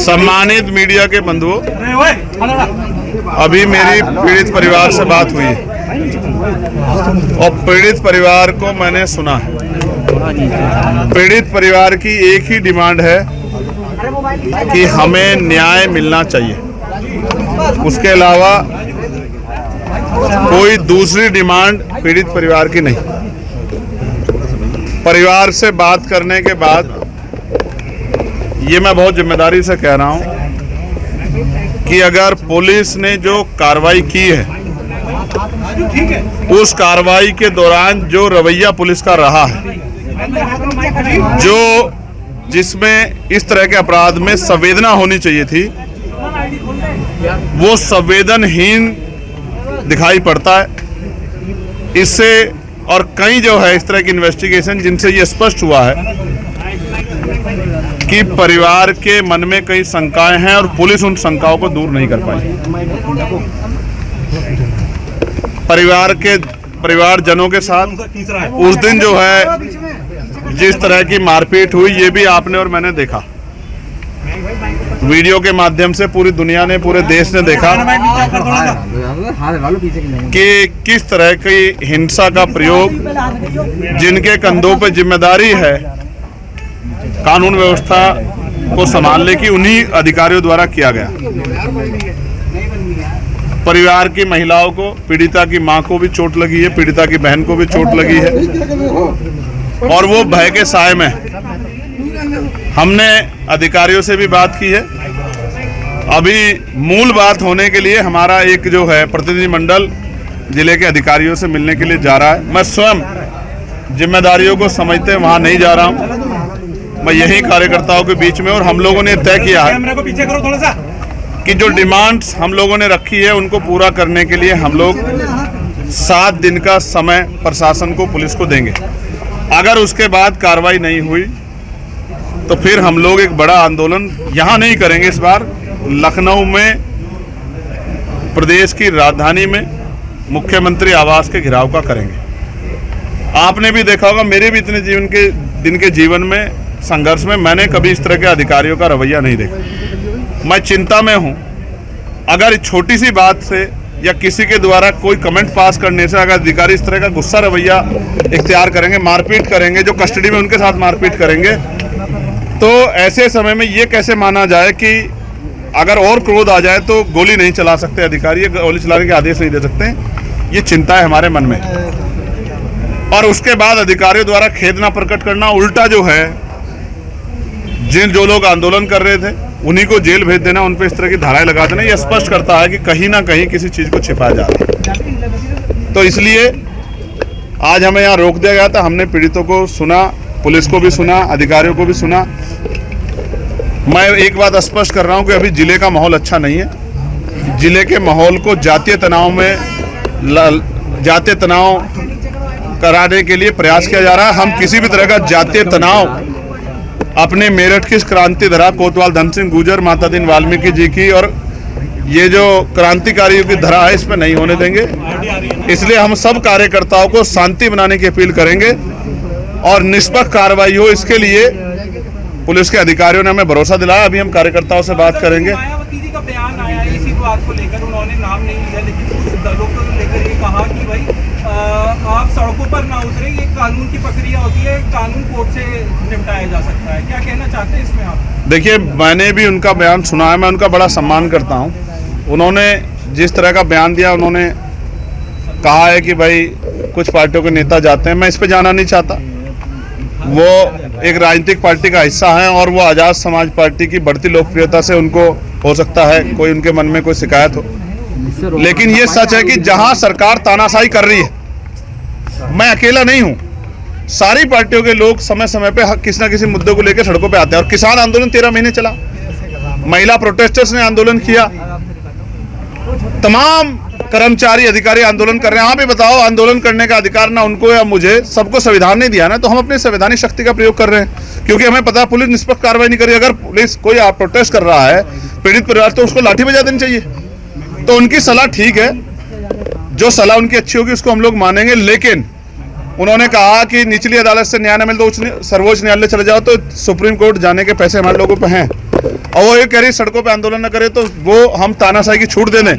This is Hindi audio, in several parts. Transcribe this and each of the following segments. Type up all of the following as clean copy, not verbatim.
सम्मानित मीडिया के बंधुओं, अभी मेरी पीड़ित परिवार से बात हुई और पीड़ित परिवार को मैंने सुना। पीड़ित परिवार की एक ही डिमांड है कि हमें न्याय मिलना चाहिए, उसके अलावा कोई दूसरी डिमांड पीड़ित परिवार की नहीं। परिवार से बात करने के बाद ये मैं बहुत जिम्मेदारी से कह रहा हूं कि अगर पुलिस ने जो कार्रवाई की है, उस कार्रवाई के दौरान जो रवैया पुलिस का रहा है, जो जिसमें इस तरह के अपराध में संवेदना होनी चाहिए थी, वो संवेदनहीन दिखाई पड़ता है। इससे और कई जो है इस तरह की इन्वेस्टिगेशन जिनसे ये स्पष्ट हुआ है कि परिवार के मन में कई शंकाएं हैं और पुलिस उन शंकाओं को दूर नहीं कर पाई। परिवारजनों के साथ उस दिन जो है जिस तरह की मारपीट हुई, ये भी आपने और मैंने देखा, वीडियो के माध्यम से पूरी दुनिया ने, पूरे देश ने देखा कि किस तरह की हिंसा का प्रयोग, जिनके कंधों पर जिम्मेदारी है कानून व्यवस्था को संभालने की, उन्हीं अधिकारियों द्वारा किया गया। परिवार की महिलाओं को, पीड़िता की मां को भी चोट लगी है, पीड़िता की बहन को भी चोट लगी है और वो भय के साए में। हमने अधिकारियों से भी बात की है। अभी मूल बात होने के लिए हमारा एक जो है प्रतिनिधिमंडल जिले के अधिकारियों से मिलने के लिए जा रहा है। मैं स्वयं जिम्मेदारियों को समझते वहां नहीं जा रहा हूं, मैं यही कार्यकर्ताओं के बीच में, और हम लोगों ने तय किया है कि जो डिमांड्स हम लोगों ने रखी है उनको पूरा करने के लिए हम लोग 7 दिन का समय प्रशासन को, पुलिस को देंगे। अगर उसके बाद कार्रवाई नहीं हुई तो फिर हम लोग एक बड़ा आंदोलन यहाँ नहीं करेंगे, इस बार लखनऊ में, प्रदेश की राजधानी में मुख्यमंत्री आवास के घेराव का करेंगे। आपने भी देखा होगा, मेरे भी इतने दिन के जीवन में संघर्ष में मैंने कभी इस तरह के अधिकारियों का रवैया नहीं देखा। मैं चिंता में हूँ। अगर छोटी सी बात से या किसी के द्वारा कोई कमेंट पास करने से अगर अधिकारी इस तरह का गुस्सा रवैया इख्तियार करेंगे, मारपीट करेंगे, जो कस्टडी में उनके साथ मारपीट करेंगे, तो ऐसे समय में ये कैसे माना जाए कि अगर और क्रोध आ जाए तो गोली नहीं चला सकते अधिकारी, गोली चलाने के आदेश नहीं दे सकते। ये चिंता है हमारे मन में। और उसके बाद अधिकारियों द्वारा खेद ना प्रकट करना, उल्टा जो है जो लोग आंदोलन कर रहे थे उन्हीं को जेल भेज देना, उन पर इस तरह की धाराएं लगा देना, यह स्पष्ट करता है कि कहीं ना कहीं किसी चीज को छिपाया जा रहा है। तो इसलिए आज हमें यहाँ रोक दिया गया था। हमने पीड़ितों को सुना, पुलिस को भी सुना, अधिकारियों को भी सुना। मैं एक बात स्पष्ट कर रहा हूँ कि अभी जिले का माहौल अच्छा नहीं है। जिले के माहौल को जातीय तनाव कराने के लिए प्रयास किया जा रहा है। हम किसी भी तरह का जातीय तनाव अपने मेरठ की क्रांति धरा, कोतवाल धन सिंह गुर्जर, माता दीन वाल्मीकि जी की और ये जो क्रांतिकारियों की धरा है, इस पर नहीं होने देंगे। इसलिए हम सब कार्यकर्ताओं को शांति बनाने की अपील करेंगे और निष्पक्ष कार्रवाई हो, इसके लिए पुलिस के अधिकारियों ने हमें भरोसा दिलाया। अभी हम कार्यकर्ताओं से बात करेंगे। मायावती जी का बयान आया है इसी बात को लेकर, उन्होंने नाम नहीं लिया, लेकिन कुछ दलों को लेकर ये कहा कि भाई आप सड़कों पर ना उतरे, ये कानून की प्रक्रिया होती है, कानून कोर्ट से निपटाया जा सकता है। क्या कहना चाहते हैं इसमें आप? देखिए, मैंने भी उनका बयान सुना है, मैं उनका बड़ा सम्मान करता हूँ। उन्होंने जिस तरह का बयान दिया, उन्होंने कहा है कि भाई कुछ पार्टियों के नेता जाते हैं, मैं इस पर जाना नहीं चाहता। वो एक राजनीतिक पार्टी का हिस्सा है और वो आज़ाद समाज पार्टी की बढ़ती लोकप्रियता से उनको हो सकता है कोई उनके मन में कोई शिकायत हो, लेकिन ये सच है कि जहां सरकार तानाशाही कर रही है, मैं अकेला नहीं हूं, सारी पार्टियों के लोग समय समय पे किसी न किसी मुद्दे को लेकर सड़कों पे आते हैं। और किसान आंदोलन 13 महीने चला, महिला प्रोटेस्टर्स ने आंदोलन किया, तमाम कर्मचारी अधिकारी आंदोलन कर रहे हैं। आप ही बताओ, आंदोलन करने का अधिकार ना उनको या मुझे, सबको संविधान ने दिया ना, तो हम अपनी संवैधानिक शक्ति का प्रयोग कर रहे हैं, क्योंकि हमें पता है पुलिस निष्पक्ष कार्रवाई नहीं कर रही। अगर पुलिस कोई प्रोटेस्ट कर रहा है, पीड़ित परिवार, तो उसको लाठी बजा देनी चाहिए। तो उनकी सलाह ठीक है, जो सलाह उनकी अच्छी होगी उसको हम लोग मानेंगे। लेकिन उन्होंने कहा कि निचली अदालत से न्याय न मिले तो सर्वोच्च न्यायालय चले जाओ, तो सुप्रीम कोर्ट जाने के पैसे हमारे लोगों पे हैं। और वो ये कह रही सड़कों पे आंदोलन न करे तो वो हम तानाशाही की छूट दे दें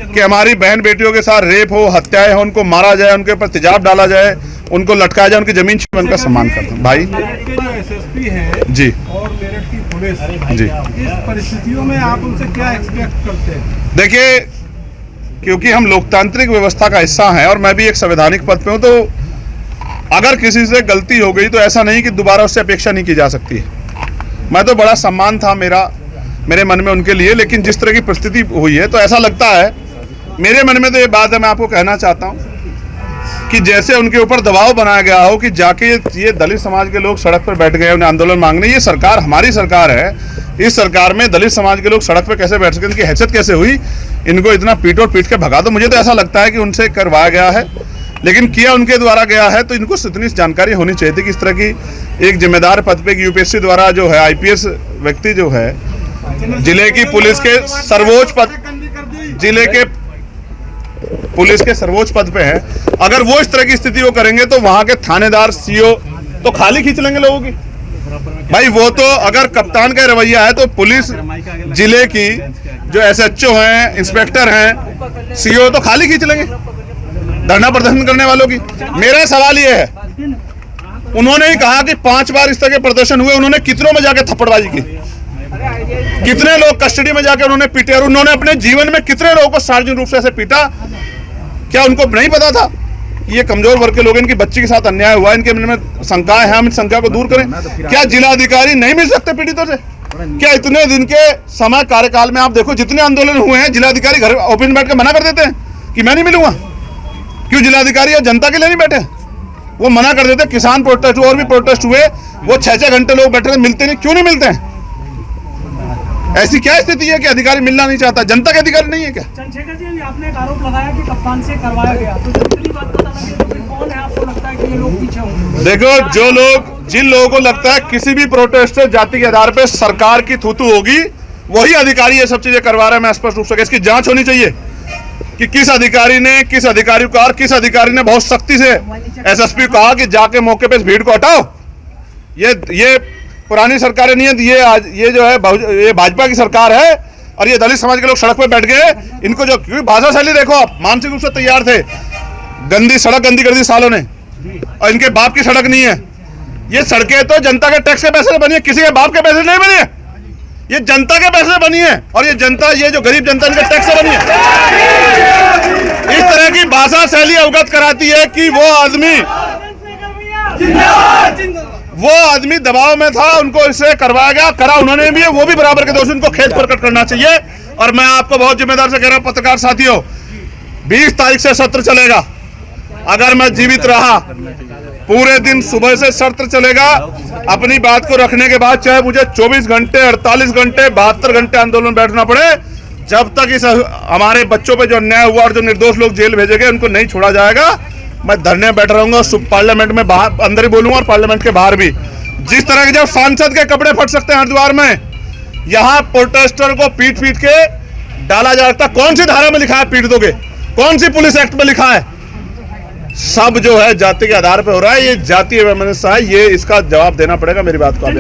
कि हमारी बहन बेटियों के साथ रेप हो, हत्याएं हो, उनको मारा जाए, उनके ऊपर तेजाब डाला जाए, उनको लटकाया जाए, उनकी जमीन छीन, उनका सम्मान करता हूँ। भाई मेरठ के जो एसएसपी है जी और मेरठ की पुलिस जी, इस परिस्थितियों में आप उनसे क्या एक्सपेक्ट करते हैं? देखिए, क्योंकि हम लोकतांत्रिक व्यवस्था का हिस्सा हैं और मैं भी एक संवैधानिक पद पे हूँ, तो अगर किसी से गलती हो गई तो ऐसा नहीं कि दोबारा उससे अपेक्षा नहीं की जा सकती है। मैं तो बड़ा सम्मान था मेरे मन में उनके लिए, लेकिन जिस तरह की परिस्थिति हुई है तो ऐसा लगता है, मेरे मन में तो ये बात है, मैं आपको कहना चाहता हूँ कि जैसे उनके ऊपर दबाव बनाया गया हो कि जाके ये दलित समाज के लोग सड़क पर बैठ गए उन्हें आंदोलन मांगने। ये सरकार हमारी सरकार है, इस सरकार में दलित समाज के लोग सड़क पर कैसे बैठ सके, इनकी हैसियत कैसे हुई, इनको इतना पीट के भगा दो। मुझे तो ऐसा लगता है कि उनसे करवाया गया है, लेकिन किया उनके द्वारा गया है, तो इनको इतनी जानकारी होनी चाहिए थी कि इस तरह की एक जिम्मेदार पद पे यूपीएससी द्वारा जो है आईपीएस व्यक्ति जो है जिले की पुलिस के सर्वोच्च पद, जिले के पुलिस के सर्वोच्च पद पे है, अगर वो इस तरह की स्थिति को करेंगे तो वहां के थानेदार सीओ तो खाली खींच लेंगे लोगों की। भाई वो तो अगर कप्तान का रवैया है तो पुलिस जिले की जो एसएचओ हैं, इंस्पेक्टर हैं, सीओ तो खाली खींच लेंगे धरना प्रदर्शन करने वालों की। मेरा सवाल ये है, उन्होंने ही कहा कि 5 बार इस तरह के प्रदर्शन हुए, उन्होंने कितनों में जाके थप्पड़बाजी की, कितने लोग कस्टडी में जाके उन्होंने पीटे, और उन्होंने अपने जीवन में कितने लोगों को सार्वजनिक रूप से ऐसे पीटा। क्या उनको नहीं पता था कि ये कमजोर वर्ग के लोग, इनकी बच्ची के साथ अन्याय हुआ, इनके मन में शंकाएं हैं, हम इस शंका को दूर करें। क्या जिलाधिकारी नहीं मिल सकते पीड़ितों से? क्या इतने दिन के समय कार्यकाल में आप देखो जितने आंदोलन हुए हैं, जिलाधिकारी घर ऑफिस में बैठ के मना कर देते हैं कि मैं नहीं मिलूंगा। क्यों जिलाधिकारी और जनता के लिए नहीं बैठे? वो मना कर देते। किसान प्रोटेस्ट हुए और भी प्रोटेस्ट हुए, वो 6-6 घंटे लोग बैठे थे, मिलते नहीं। क्यों नहीं मिलते हैं? ऐसी क्या स्थिति है कि अधिकारी मिलना नहीं चाहता? जनता के अधिकारी नहीं है क्या? चंद्रशेखर जी, आपने एक आरोप लगाया कि कप्तान से करवाया गया, तो जब पहली बात पता लगी तो कौन है आपको लगता है कि ये लोग पीछे होंगे? देखो, जिन लोगों को लगता है किसी भी प्रोटेस्ट से जाति के आधार पर सरकार की थूथू होगी, वही अधिकारी ये सब चीजें करवा रहे हैं। मैं स्पष्ट रूप से इसकी जांच होनी चाहिए कि किस अधिकारी को और किस अधिकारी ने बहुत सख्ती से एसएसपी को कहा कि जाके मौके पे इस भीड़ को हटाओ। ये पुरानी सरकारें नहीं है, ये जो है ये भाजपा की सरकार है, और ये दलित समाज के लोग सड़क पे बैठ गए। इनको जो, क्योंकि भाषा शैली देखो, आप मानसिक रूप से तैयार थे, गंदी सड़क गंदी कर दी सालों ने, और इनके बाप की सड़क नहीं है। ये सड़कें तो जनता के टैक्स के पैसे से बनी है, किसी के बाप के पैसे नहीं बनी है, ये जनता के पैसे बनी है, और ये जनता, ये जो गरीब जनता, इनके टैक्स से बनी है। इस तरह की भाषा शैली अवगत कराती है कि वो आदमी दबाव में था, उनको इससे करवाया गया, करा उन्होंने भी, वो भी बराबर के दोषी, उनको खेद प्रकट करना चाहिए। और मैं आपको बहुत जिम्मेदार से कह रहा हूं, पत्रकार साथियों, 20 तारीख से सत्र चलेगा। अगर मैं जीवित रहा, पूरे दिन सुबह से सत्र चलेगा। अपनी बात को रखने के बाद चाहे मुझे 24 घंटे, 48 घंटे, 72 घंटे आंदोलन बैठना पड़े, जब तक इस हमारे बच्चों पे जो अन्याय हुआ और जो निर्दोष लोग जेल भेजे गए उनको नहीं छोड़ा जाएगा, मैं धरने बैठ रहूंगा। पार्लियामेंट में बाहर, अंदर ही बोलूंगा और पार्लियामेंट के बाहर भी। जिस तरह के जब सांसद के कपड़े फट सकते हैं हरिद्वार में, यहाँ प्रोटेस्टर को पीट के डाला जा सकता। कौन सी धारा में लिखा है पीट दोगे? कौन सी पुलिस एक्ट में लिखा है? सब जो है जाति के आधार पे हो रहा है। ये जातीय वैमनस्य है, ये इसका जवाब देना पड़ेगा। मेरी बात को आप